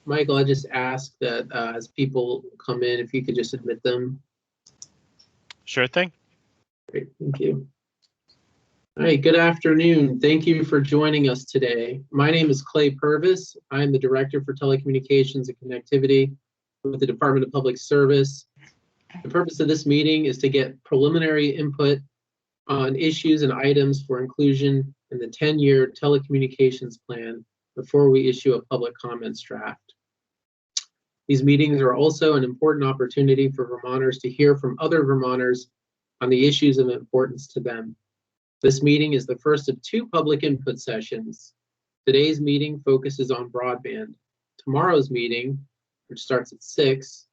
Michael, I just ask that as people come in, if you could just admit them. Sure thing. Great, thank you. All right, good afternoon. Thank you for joining us today. My name is Clay Purvis. I am the Director for Telecommunications and Connectivity with the Department of Public Service. The purpose of this meeting is to get preliminary input on issues and items for inclusion in the 10-year telecommunications plan before we issue a public comments draft. These meetings are also an important opportunity for Vermonters to hear from other Vermonters on the issues of importance to them. This meeting is the first of 2 public input sessions. Today's meeting focuses on broadband. Tomorrow's meeting, which starts at 6,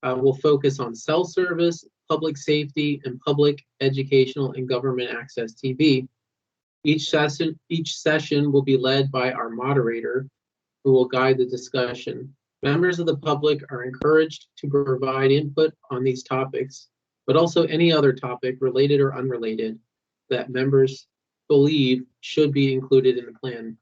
will focus on cell service, public safety, and public educational and government access TV. Each session will be led by our moderator, who will guide the discussion. Members of the public are encouraged to provide input on these topics, but also any other topic, related or unrelated, that members believe should be included in the plan.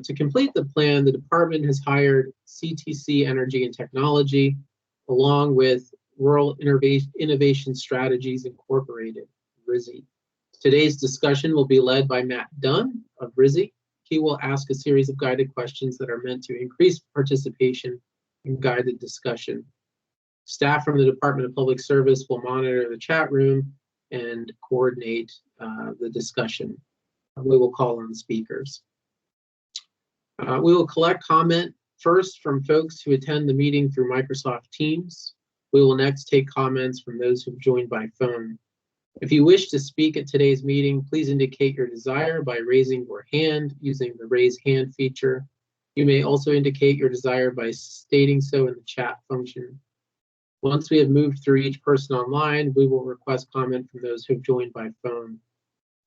To complete the plan, the department has hired CTC Energy and Technology, along with Rural Innovation Strategies Incorporated, RISI. Today's discussion will be led by Matt Dunn of RISI. He will ask a series of guided questions that are meant to increase participation and guide the discussion. Staff from the Department of Public Service will monitor the chat room and coordinate the discussion. We will call on speakers. We will collect comment first from folks who attend the meeting through Microsoft Teams. We will next take comments from those who've joined by phone. If you wish to speak at today's meeting, please indicate your desire by raising your hand using the raise hand feature. You may also indicate your desire by stating so in the chat function. Once we have moved through each person online, we will request comment from those who have joined by phone.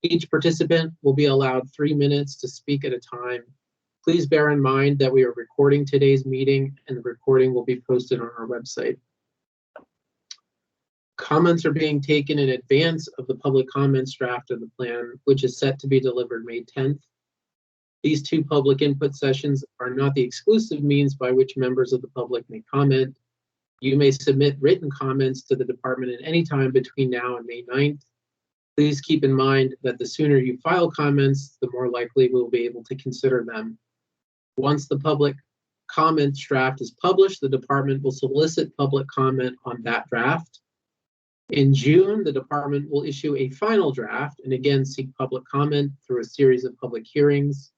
Each participant will be allowed 3 minutes to speak at a time. Please bear in mind that we are recording today's meeting and the recording will be posted on our website. Comments are being taken in advance of the public comments draft of the plan, which is set to be delivered May 10th. These 2 public input sessions are not the exclusive means by which members of the public may comment. You may submit written comments to the department at any time between now and May 9th. Please keep in mind that the sooner you file comments, the more likely we'll be able to consider them. Once the public comments draft is published, the department will solicit public comment on that draft. In June, the department will issue a final draft and again seek public comment through a series of public hearings.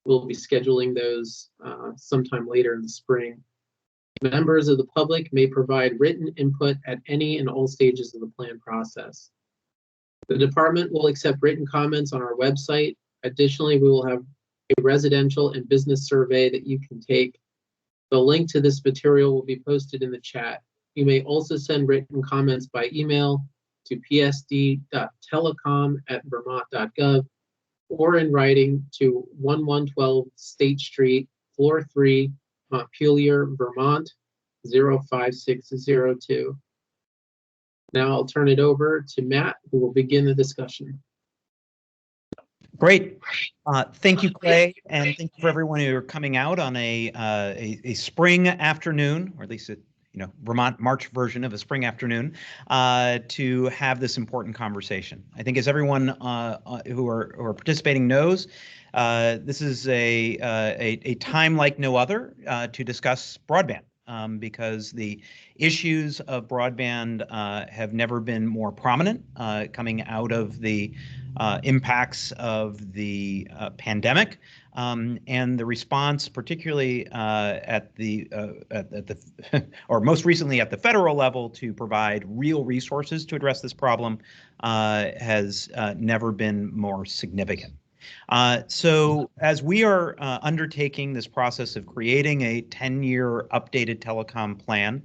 We'll be scheduling those sometime later in the spring. Members of the public may provide written input at any and all stages of the plan process. The department will accept written comments on our website. Additionally, we will have a residential and business survey that you can take. The link to this material will be posted in the chat. You may also send written comments by email to psd.telecom@vermont.gov or in writing to 1112 State Street, Floor 3, Montpelier, Vermont, 05602. Now I'll turn it over to Matt, who will begin the discussion. Great. Thank you, Clay, and thank you for everyone who are coming out on a spring afternoon, or at least a Vermont March version of a spring afternoon, to have this important conversation. I think, as everyone who are participating knows, this is a time like no other to discuss broadband. Because the issues of broadband have never been more prominent coming out of the impacts of the pandemic, and the response, particularly at the or most recently at the federal level, to provide real resources to address this problem has never been more significant. So as we are undertaking this process of creating a 10-year updated telecom plan,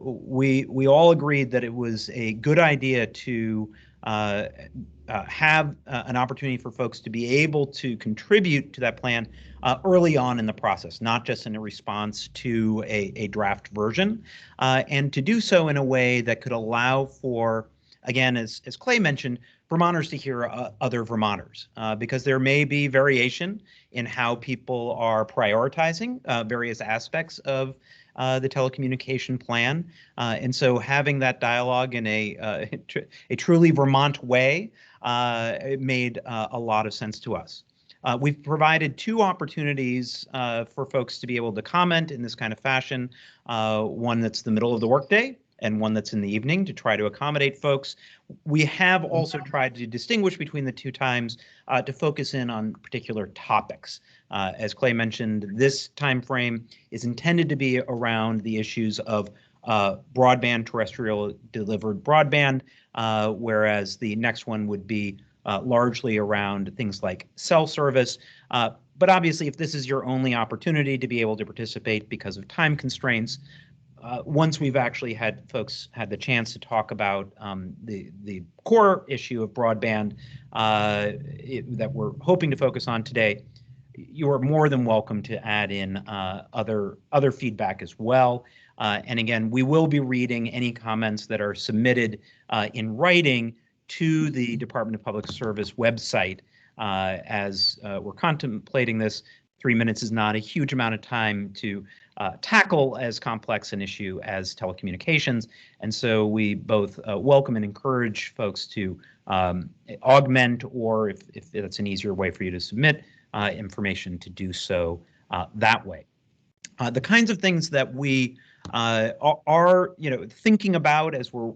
we all agreed that it was a good idea to have an opportunity for folks to be able to contribute to that plan early on in the process, not just in a response to a draft version, and to do so in a way that could allow for, again, as Clay mentioned, Vermonters to hear other Vermonters, because there may be variation in how people are prioritizing various aspects of the telecommunication plan. And so having that dialogue in a truly Vermont way it made a lot of sense to us. We've provided 2 opportunities for folks to be able to comment in this kind of fashion, one that's the middle of the workday and one that's in the evening to try to accommodate folks. We have also tried to distinguish between the 2 times to focus in on particular topics. As Clay mentioned, this time frame is intended to be around the issues of broadband, terrestrial delivered broadband, whereas the next one would be largely around things like cell service. But obviously, if this is your only opportunity to be able to participate because of time constraints, once we've actually had folks had the chance to talk about the core issue of broadband that we're hoping to focus on today, you are more than welcome to add in other feedback as well. And again, we will be reading any comments that are submitted in writing to the Department of Public Service website as we're contemplating this. 3 minutes is not a huge amount of time to tackle as complex an issue as telecommunications. And so we both welcome and encourage folks to augment, or if that's an easier way for you to submit information, to do so that way. The kinds of things that we are thinking about as we're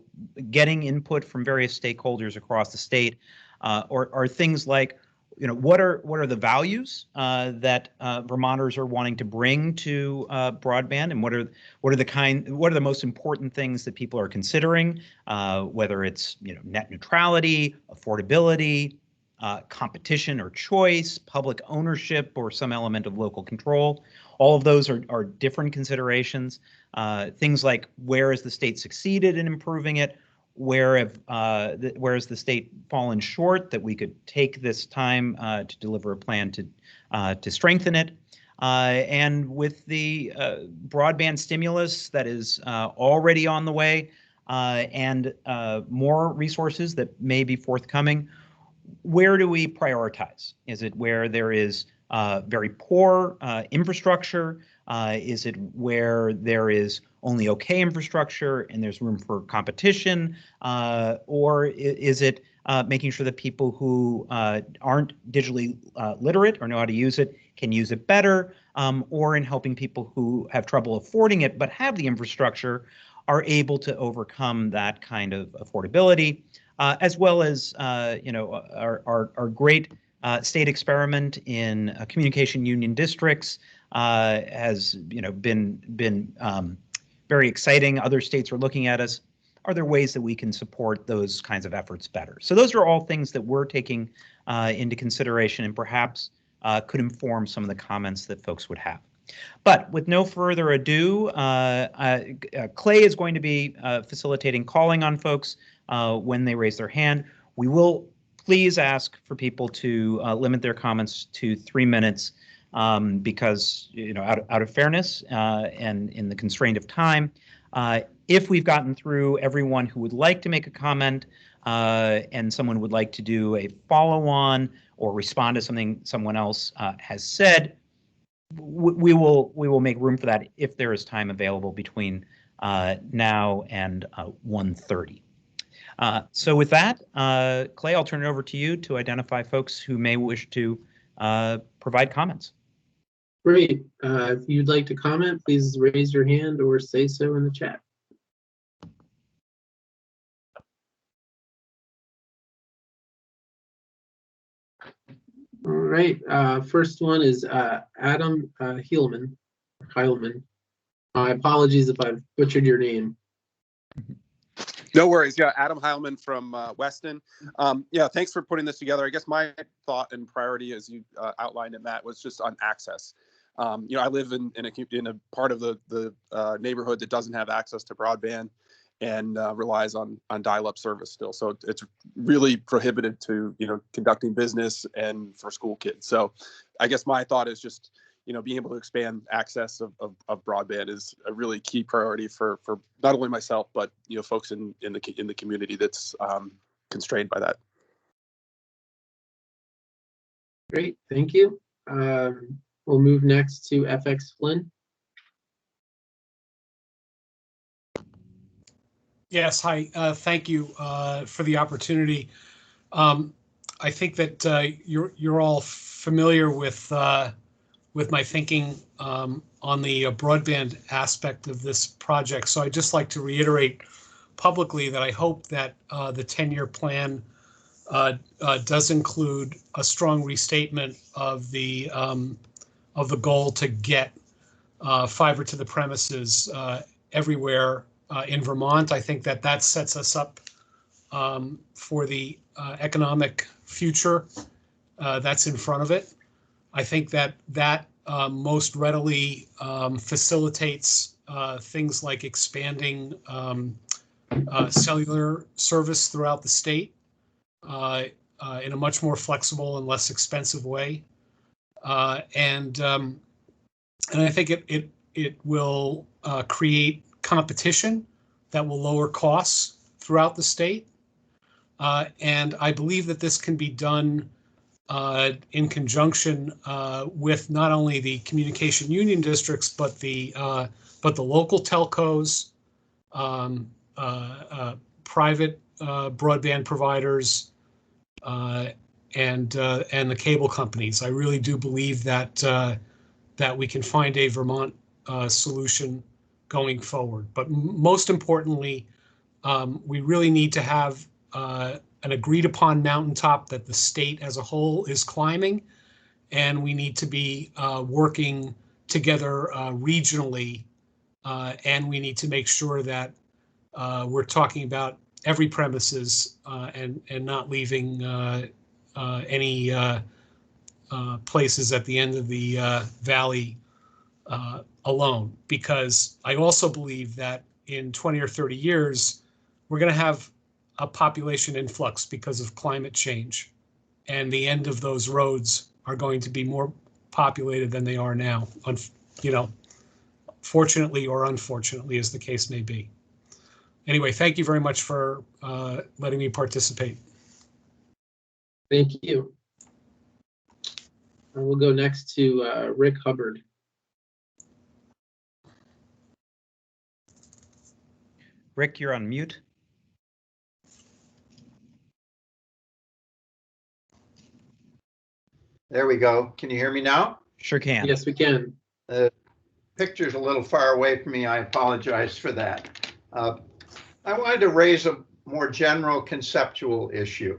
getting input from various stakeholders across the state are things like, what are the values that Vermonters are wanting to bring to broadband, and what are the most important things that people are considering, whether it's net neutrality, affordability, competition or choice, public ownership, or some element of local control. All of those are different considerations. Things like, where has the state succeeded in improving it? Where has the state fallen short that we could take this time to deliver a plan to strengthen it? And with the broadband stimulus that is already on the way and more resources that may be forthcoming, where do we prioritize? Is it where there is very poor infrastructure? Is it where there is only okay infrastructure and there's room for competition? Or is it making sure that people who aren't digitally literate or know how to use it can use it better? Or in helping people who have trouble affording it but have the infrastructure are able to overcome that kind of affordability, as well as our great state experiment in communication union districts has been very exciting. Other states are looking at us. Are there ways that we can support those kinds of efforts better? So those are all things that we're taking into consideration and perhaps could inform some of the comments that folks would have. But with no further ado, Clay is going to be facilitating calling on folks when they raise their hand. We will please ask for people to limit their comments to 3 minutes because, out of fairness and in the constraint of time. If we've gotten through everyone who would like to make a comment and someone would like to do a follow-on or respond to something someone else has said, we will make room for that if there is time available between now and 1:30. So with that, Clay, I'll turn it over to you to identify folks who may wish to provide comments. Great. If you'd like to comment, please raise your hand or say so in the chat. All right. First one is Adam Heilman. My apologies if I've butchered your name. No worries. Yeah, Adam Heilman from Weston. Yeah, thanks for putting this together. I guess my thought and priority, as you outlined it, Matt, was just on access. I live in a part of the neighborhood that doesn't have access to broadband and relies on dial-up service still. So it's really prohibitive to conducting business and for school kids. So I guess my thought is just being able to expand access of broadband is a really key priority for not only myself but folks in the community that's constrained by that. Great, thank you. We'll move next to FX Flynn. Yes, hi. Thank you for the opportunity. I think that you're all familiar with my thinking on the broadband aspect of this project. So I'd just like to reiterate publicly that I hope that the 10-year plan does include a strong restatement of the goal to get fiber to the premises everywhere in Vermont. I think that that sets us up for the economic future that's in front of it. I think that that most readily facilitates things like expanding cellular service throughout the state in a much more flexible and less expensive way. And I think it will create competition that will lower costs throughout the state. And I believe that this can be done in conjunction with not only the communication union districts, but the local telcos, private broadband providers, and the cable companies. I really do believe that that we can find a Vermont solution going forward. But most importantly, we really need to have an agreed upon mountaintop that the state as a whole is climbing, and we need to be working together regionally, and we need to make sure that we're talking about every premises and not leaving any places at the end of the valley alone, because I also believe that in 20 or 30 years, we're going to have a population influx because of climate change, and the end of those roads are going to be more populated than they are now, fortunately or unfortunately, as the case may be. Anyway, thank you very much for letting me participate. Thank you. We'll go next to Rick Hubbard. Rick, you're on mute. There we go. Can you hear me now? Sure can. Yes, we can. The picture's a little far away from me. I apologize for that. I wanted to raise a more general conceptual issue.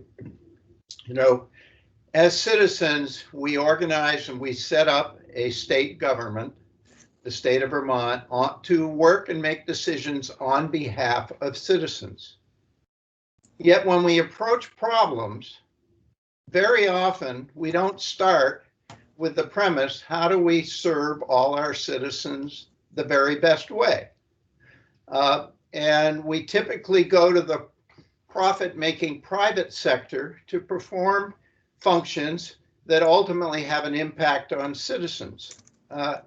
You know, as citizens, we organize and we set up a state government, the state of Vermont, to work and make decisions on behalf of citizens. Yet when we approach problems, very often we don't start with the premise, how do we serve all our citizens the very best way? And we typically go to the profit-making private sector to perform functions that ultimately have an impact on citizens.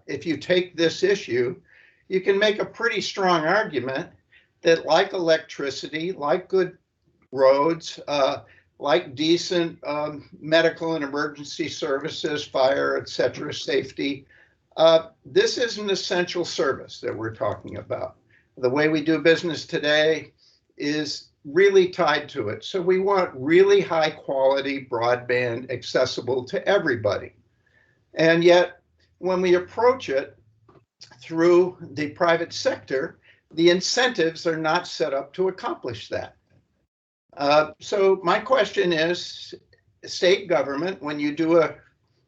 If you take this issue, you can make a pretty strong argument that, like electricity, like good roads, like decent medical and emergency services, fire, et cetera, safety, this is an essential service that we're talking about. The way we do business today is really tied to it. So we want really high quality broadband accessible to everybody. And yet, when we approach it through the private sector, the incentives are not set up to accomplish that. So my question is, state government, when you do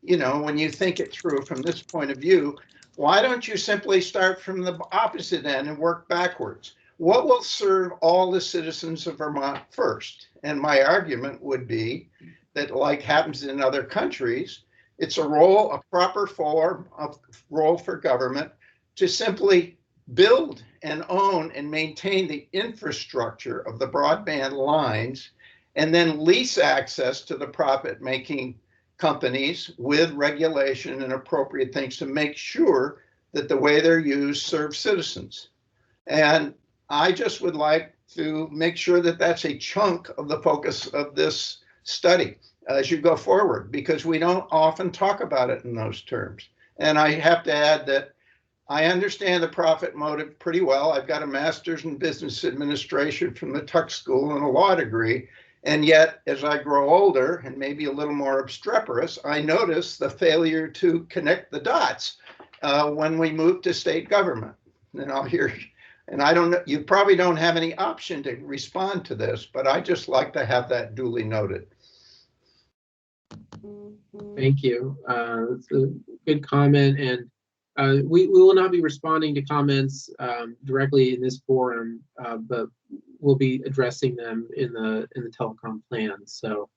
when you think it through from this point of view, why don't you simply start from the opposite end and work backwards? What will serve all the citizens of Vermont first? And my argument would be that, like happens in other countries, it's a proper form of role for government to simply build and own and maintain the infrastructure of the broadband lines, and then lease access to the profit-making companies with regulation and appropriate things to make sure that the way they're used serve citizens. And I just would like to make sure that that's a chunk of the focus of this study as you go forward, because we don't often talk about it in those terms. And I have to add that I understand the profit motive pretty well. I've got a master's in business administration from the Tuck School and a law degree. And yet, as I grow older and maybe a little more obstreperous, I notice the failure to connect the dots when we move to state government. And I'll hear, and I don't know, you probably don't have any option to respond to this, but I just like to have that duly noted. Thank you. It's a good comment, and we will not be responding to comments directly in this forum, but we'll be addressing them in the telecom plan. So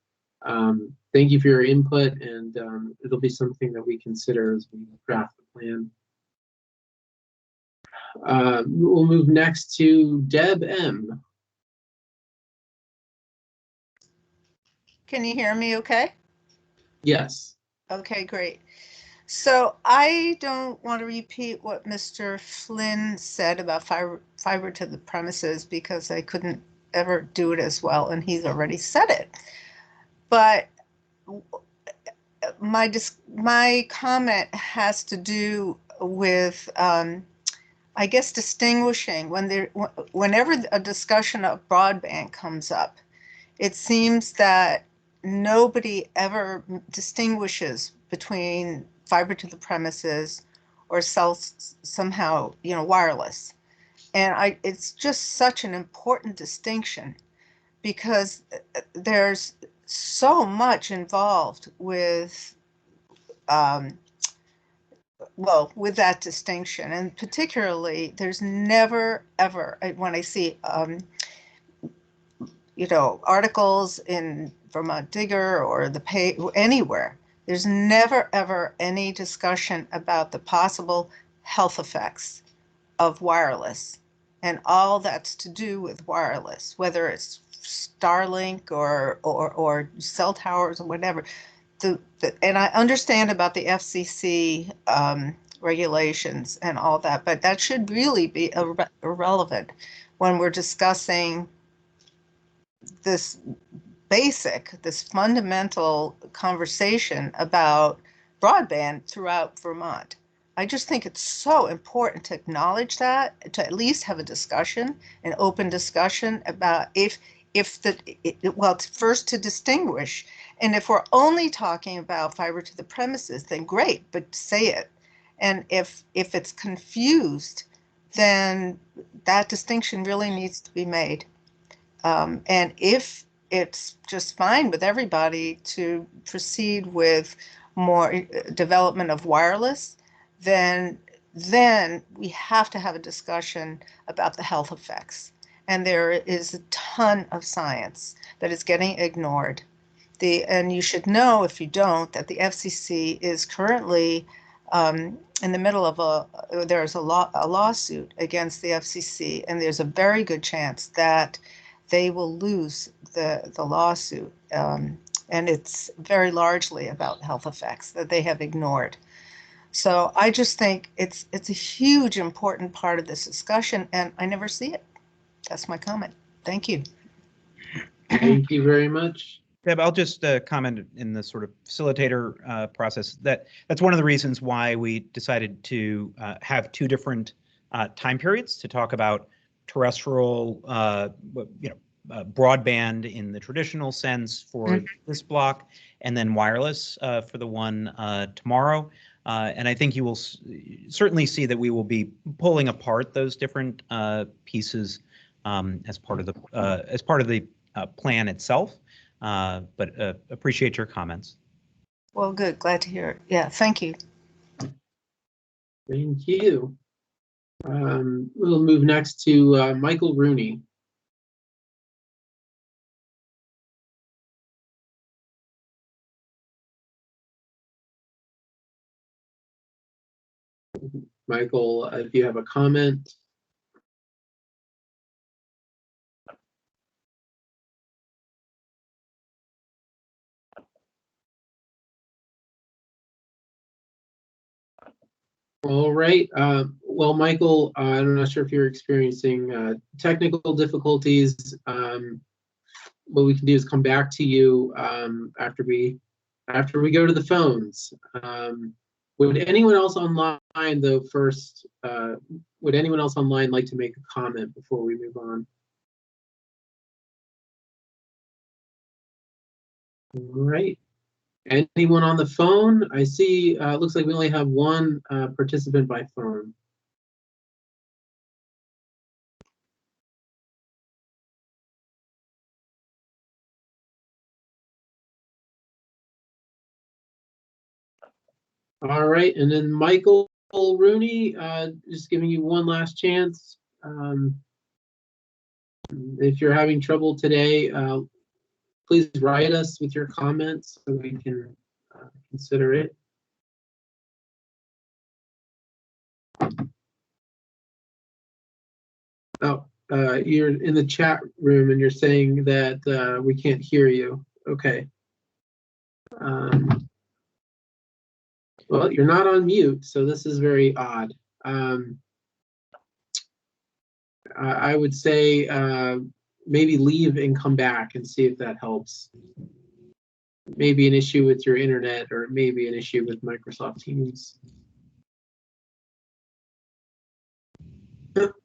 thank you for your input, and it'll be something that we consider as we draft the plan. We'll move next to Deb M. Can you hear me okay? Yes. Okay, great. So I don't want to repeat what Mr. Flynn said about fiber to the premises, because I couldn't ever do it as well, and he's already said it. But my comment has to do with, I guess, distinguishing whenever a discussion of broadband comes up. It seems that nobody ever distinguishes between fiber to the premises or somehow, wireless. And it's just such an important distinction, because there's so much involved with, with that distinction. And particularly, there's never, ever, when I see, articles in Vermont Digger or anywhere, there's never, ever any discussion about the possible health effects of wireless and all that's to do with wireless, whether it's Starlink or cell towers or whatever. And I understand about the FCC regulations and all that, but that should really be irrelevant when we're discussing this fundamental conversation about broadband throughout Vermont. I just think it's so important to acknowledge that, to at least have a discussion, an open discussion about first to distinguish. And if we're only talking about fiber to the premises, then great, but say it. And if it's confused, then that distinction really needs to be made. And if it's just fine with everybody to proceed with more development of wireless, then we have to have a discussion about the health effects. And there is a ton of science that is getting ignored. And you should know, if you don't, that the FCC is currently in the middle of there's a lawsuit against the FCC, and there's a very good chance that they will lose the lawsuit. And it's very largely about health effects that they have ignored. So I just think it's a huge, important part of this discussion, and I never see it. That's my comment. Thank you. Thank you very much. Deb, I'll just comment in the sort of facilitator process that's one of the reasons why we decided to have two different time periods to talk about terrestrial, broadband in the traditional sense for this block, and then wireless for the one tomorrow. And I think you will certainly see that we will be pulling apart those different pieces as part of the plan itself. But appreciate your comments. Well, good. Glad to hear it. Yeah, thank you. Thank you. We'll move next to Michael Rooney. Michael, if you have a comment. All right. Well, Michael, I'm not sure if you're experiencing technical difficulties. what we can do is come back to you after we go to the phones. Would anyone else online, though, first, would anyone else online like to make a comment before we move on? All right. Anyone on the phone? I see, looks like we only have one participant by phone. All right, and then Michael Rooney, just giving you one last chance. If you're having trouble today, please write us with your comments so we can consider it. Oh, you're in the chat room and you're saying that we can't hear you. Okay. Well, you're not on mute, so this is very odd. I would say maybe leave and come back and see if that helps. Maybe an issue with your internet, or maybe an issue with Microsoft Teams.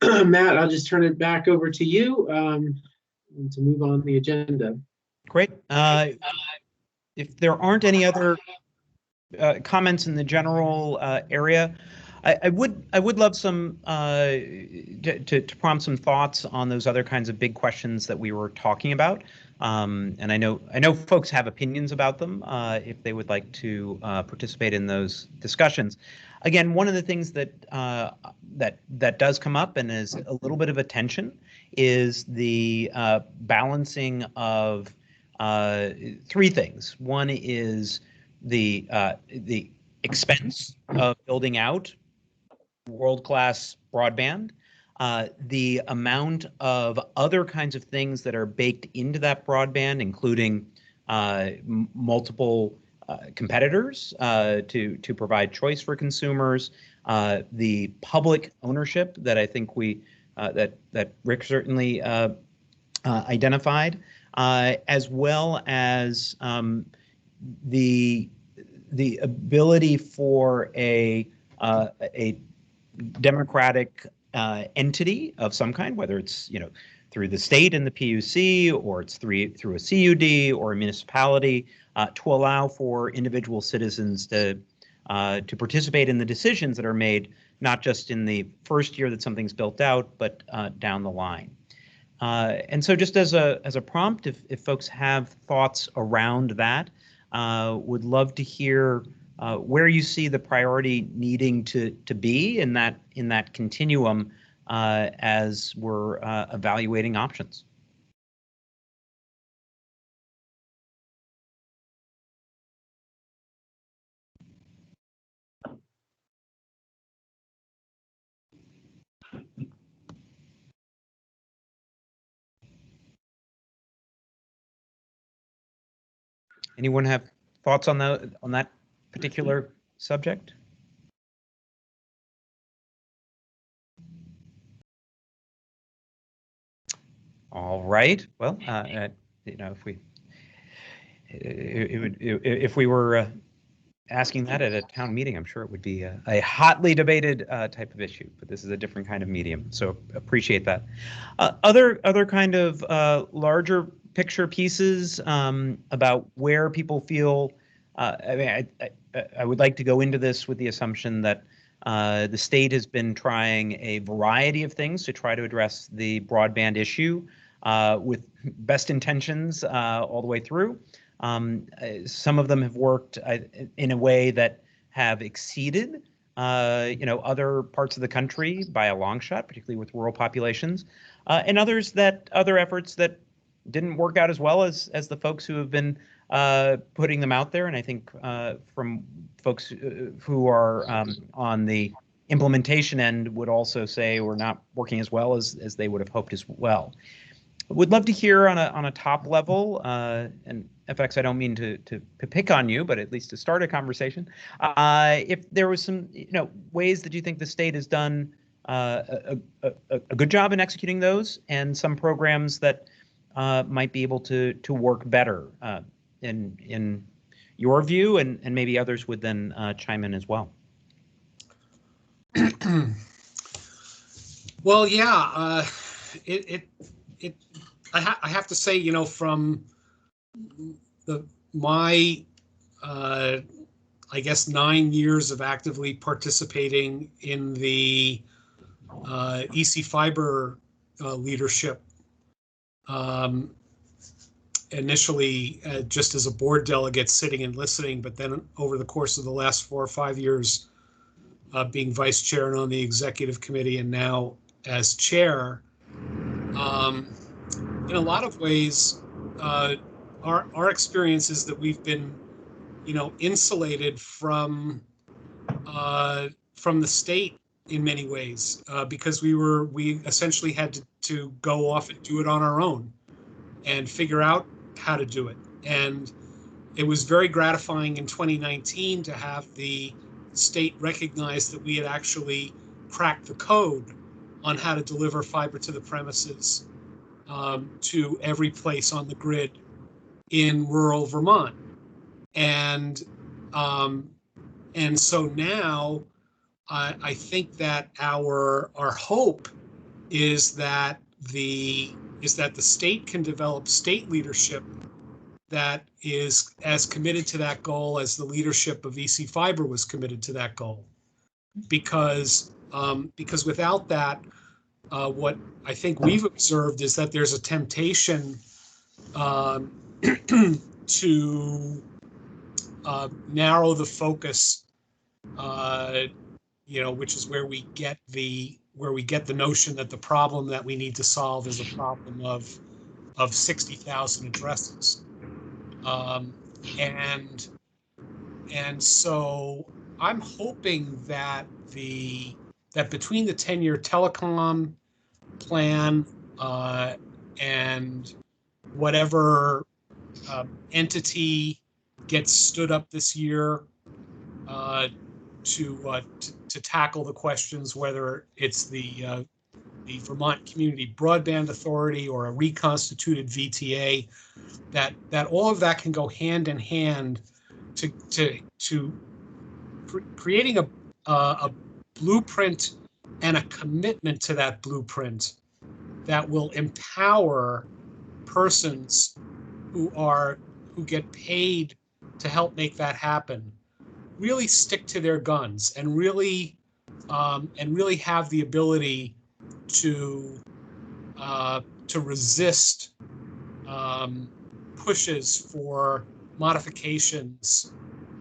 Matt, I'll just turn it back over to you to move on the agenda. Great. If there aren't any other comments in the general area, I would love some to prompt some thoughts on those other kinds of big questions that we were talking about. And I know folks have opinions about them if they would like to participate in those discussions. Again, one of the things that that does come up and is a little bit of a tension is the balancing of three things. One is the expense of building out world-class broadband, the amount of other kinds of things that are baked into that broadband, including multiple competitors to provide choice for consumers, the public ownership that I think that Rick certainly identified, as well as the ability for a democratic entity of some kind, whether it's through the state and the PUC, or it's through a CUD or a municipality, to allow for individual citizens to participate in the decisions that are made, not just in the first year that something's built out, but down the line. And so, just as a prompt, if folks have thoughts around that, would love to hear where you see the priority needing to be in that continuum as we're evaluating options. Anyone have thoughts on that particular subject? All right. Well, if we were asking that at a town meeting, I'm sure it would be a hotly debated type of issue. But this is a different kind of medium, so appreciate that. Other kind of larger picture pieces about where people feel. I would like to go into this with the assumption that the state has been trying a variety of things to try to address the broadband issue with best intentions all the way through. Some of them have worked in a way that have exceeded other parts of the country by a long shot, particularly with rural populations, and other efforts that didn't work out as well as the folks who have been putting them out there. And I think from folks who are on the implementation end would also say we're not working as well as they would have hoped as well. Would love to hear on a top level, and FX, I don't mean to pick on you, but at least to start a conversation, if there was some ways that you think the state has done a good job in executing those, and some programs that might be able to work better in your view, and maybe others would then chime in as well. Well, yeah, I have to say, you know, from my I guess 9 years of actively participating in the EC Fiber leadership, initially just as a board delegate sitting and listening, but then over the course of the last 4 or 5 years, being vice chair and on the executive committee, and now as chair, in a lot of ways, our experience is that we've been, you know, insulated from the state in many ways, because we essentially had to go off and do it on our own and figure out how to do it. And it was very gratifying in 2019 to have the state recognize that we had actually cracked the code on how to deliver fiber to the premises to every place on the grid in rural Vermont. And so now I think that our hope is that the state can develop state leadership that is as committed to that goal as the leadership of EC Fiber was committed to that goal. Because without that, what I think we've observed is that there's a temptation to narrow the focus, you know, which is where we get the notion that the problem that we need to solve is a problem of 60,000 addresses, and so I'm hoping that between the 10-year telecom plan and whatever entity gets stood up this year to tackle the questions, whether it's the Vermont Community Broadband Authority or a reconstituted VTA, that all of that can go hand in hand to creating a blueprint and a commitment to that blueprint that will empower persons who get paid to help make that happen, really stick to their guns and really have the ability to resist pushes for modifications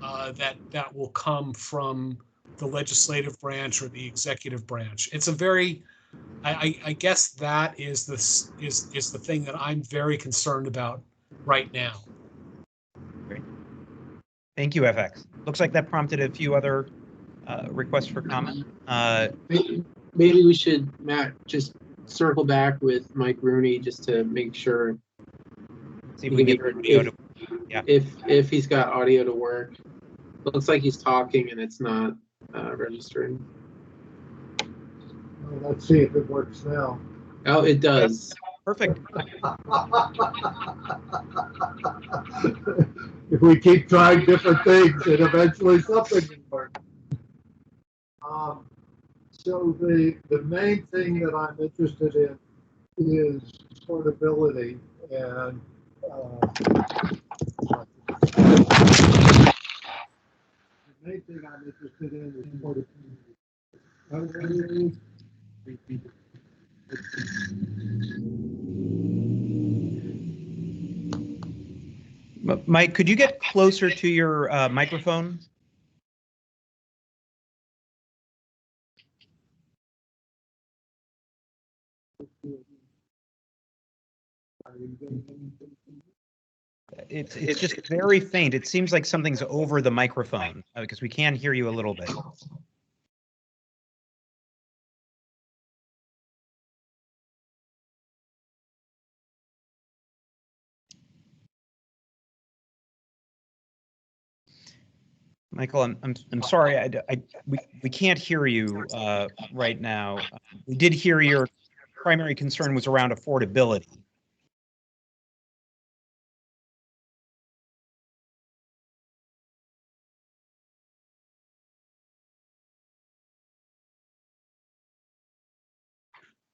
that will come from the legislative branch or the executive branch. It's a very, I guess that is the thing that I'm very concerned about right now. Great. Thank you, FX. Looks like that prompted a few other requests for comment. Maybe we should, Matt, just circle back with Mike Rooney just to make sure. See if we can get audio to, yeah. If he's got audio to work. Looks like he's talking and it's not registering. Well, let's see if it works now. Oh, it does. Perfect. If we keep trying different things, then eventually something will work. So the main thing that I'm interested in is portability, and the main thing I'm interested in is portability. Mike, could you get closer to your microphone? It's just very faint. It seems like something's over the microphone because we can hear you a little bit. Michael, I'm sorry. We can't hear you right now. We did hear your primary concern was around affordability.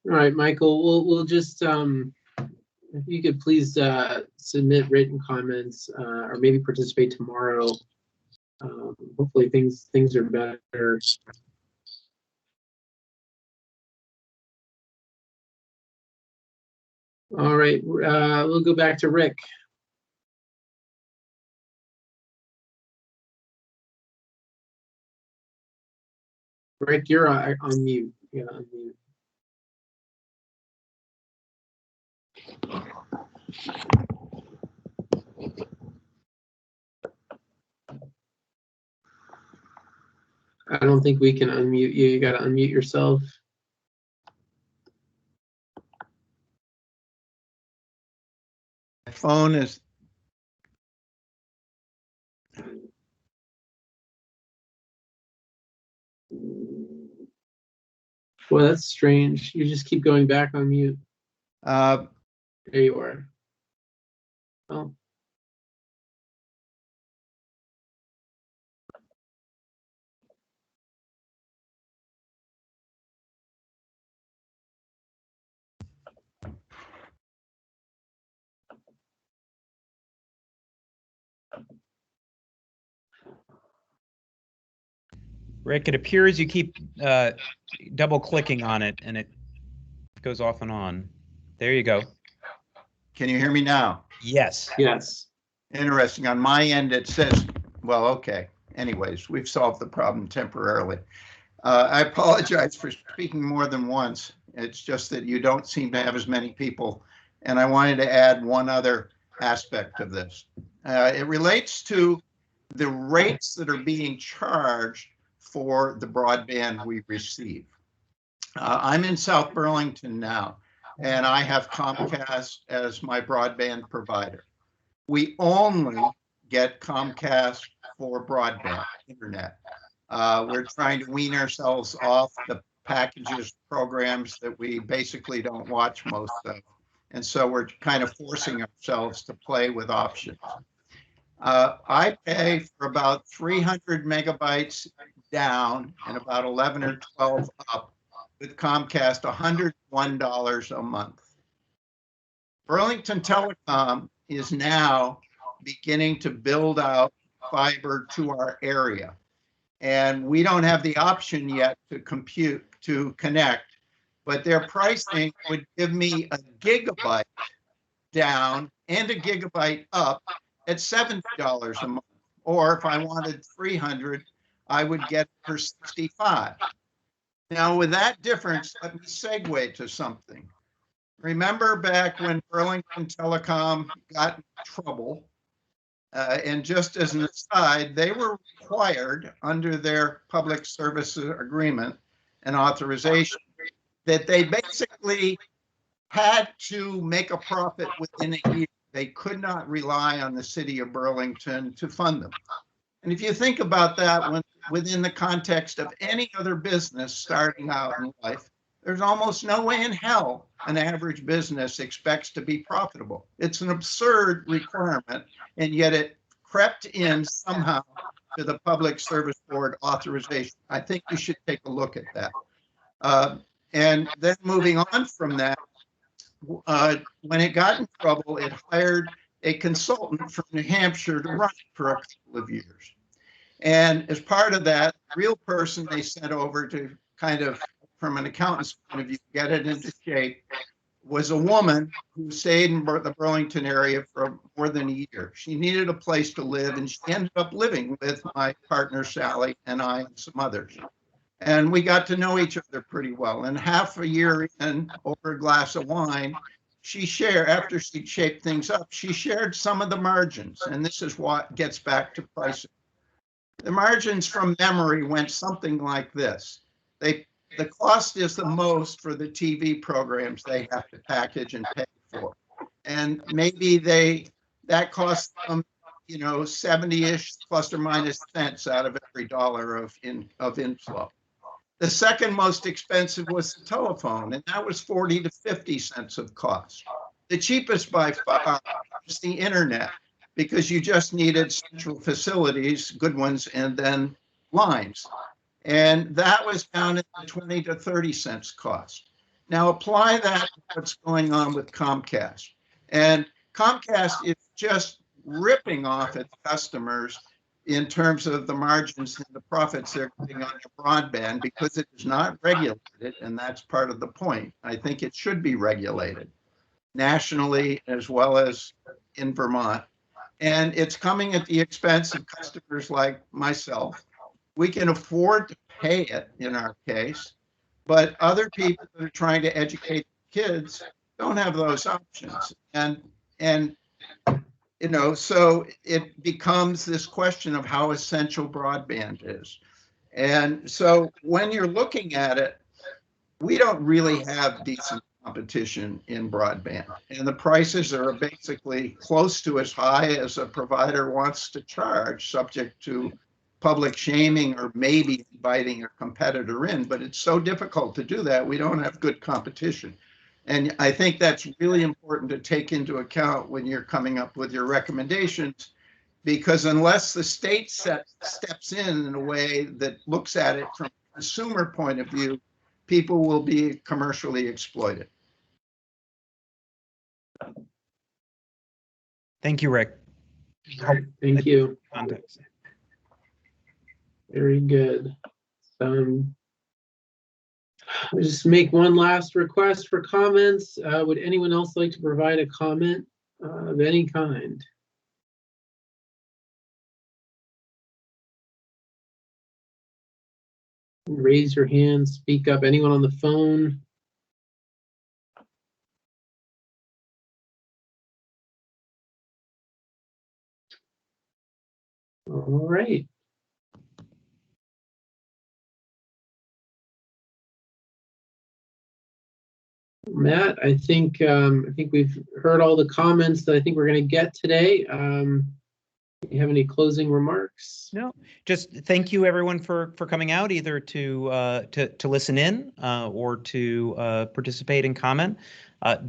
All right, Michael, we'll just, if you could please submit written comments or maybe participate tomorrow. Hopefully things are better. All right, we'll go back to Rick. Rick, you're on mute. Yeah, on mute. I don't think we can unmute you. You got to unmute yourself. My phone is. Well, that's strange. You just keep going back on mute. There you are. Oh. Rick, it appears you keep double clicking on it and it goes off and on. There you go. Can you hear me now? Yes. Yes. Interesting. On my end, it says, well, okay. Anyways, we've solved the problem temporarily. I apologize for speaking more than once. It's just that you don't seem to have as many people. And I wanted to add one other aspect of this. It relates to the rates that are being charged for the broadband we receive. I'm in South Burlington now, and I have Comcast as my broadband provider. We only get Comcast for broadband internet. We're trying to wean ourselves off the packages programs that we basically don't watch most of. And so we're kind of forcing ourselves to play with options. I pay for about 300 megabytes down and about 11 or 12 up with Comcast, $101 a month. Burlington Telecom is now beginning to build out fiber to our area. And we don't have the option yet to connect, but their pricing would give me a gigabyte down and a gigabyte up at $70 a month. Or if I wanted 300, I would get for $65. Now with that difference, let me segue to something. Remember back when Burlington Telecom got in trouble, and just as an aside, they were required under their public service agreement and authorization that they basically had to make a profit within a year. They could not rely on the city of Burlington to fund them. And if you think about that within the context of any other business starting out in life, there's almost no way in hell an average business expects to be profitable. It's an absurd requirement, and yet it crept in somehow to the Public Service Board authorization. I think you should take a look at that. And then moving on from that, when it got in trouble, it hired a consultant from New Hampshire to run it for a couple of years. And as part of that, the real person they sent over to kind of, from an accountant's point of view, get it into shape, was a woman who stayed in the Burlington area for more than a year. She needed a place to live, and she ended up living with my partner, Sally, and I, and some others. And we got to know each other pretty well. And half a year in, over a glass of wine, after she shaped things up, she shared some of the margins. And this is what gets back to pricing. The margins from memory went something like this. The cost is the most for the TV programs they have to package and pay for. And maybe that costs them, 70-ish plus or minus cents out of every dollar of inflow. The second most expensive was the telephone, and that was 40 to 50 cents of cost. The cheapest by far was the internet, because you just needed central facilities, good ones, and then lines. And that was down at the 20 to 30 cents cost. Now apply that to what's going on with Comcast. And Comcast is just ripping off its customers in terms of the margins and the profits they're getting on your broadband because it is not regulated, and that's part of the point. I think it should be regulated nationally as well as in Vermont. And it's coming at the expense of customers like myself. We can afford to pay it in our case, but other people that are trying to educate kids don't have those options. And you know, so it becomes this question of how essential broadband is. And so when you're looking at it, we don't really have decent competition in broadband. And the prices are basically close to as high as a provider wants to charge, subject to public shaming or maybe inviting a competitor in. But it's so difficult to do that. We don't have good competition. And I think that's really important to take into account when you're coming up with your recommendations, because unless the state steps in a way that looks at it from a consumer point of view, people will be commercially exploited. Thank you, Rick. Thank you. Context. Very good. I'll just make one last request for comments. Would anyone else like to provide a comment of any kind? Raise your hand, speak up. Anyone on the phone? All right. Matt, I think we've heard all the comments that I think we're going to get today. Do you have any closing remarks? No, just thank you everyone for coming out, either to listen in or to participate and comment.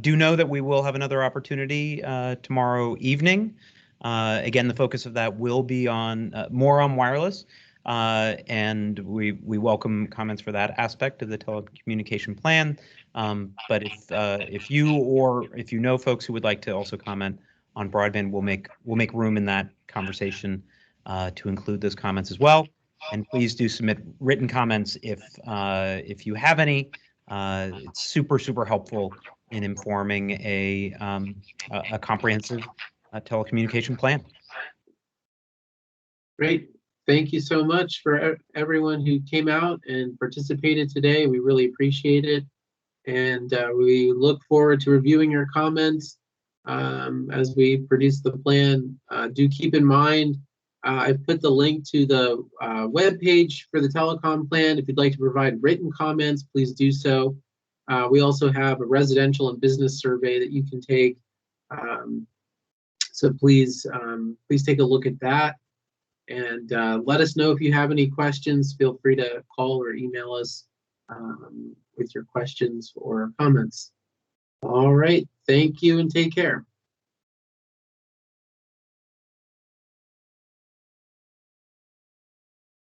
Do know that we will have another opportunity tomorrow evening. Again, the focus of that will be on more on wireless, and we welcome comments for that aspect of the telecommunication plan. But if you know folks who would like to also comment on broadband, we'll make room in that conversation to include those comments as well. And please do submit written comments if you have any. It's super helpful in informing a comprehensive telecommunication plan. Great. Thank you so much for everyone who came out and participated today. We really appreciate it. And we look forward to reviewing your comments as we produce the plan. Do keep in mind, I've put the link to the web page for the telecom plan. If you'd like to provide written comments, please do so. We also have a residential and business survey that you can take. So please take a look at that. And let us know if you have any questions. Feel free to call or email us with your questions or comments. All right. Thank you and take care.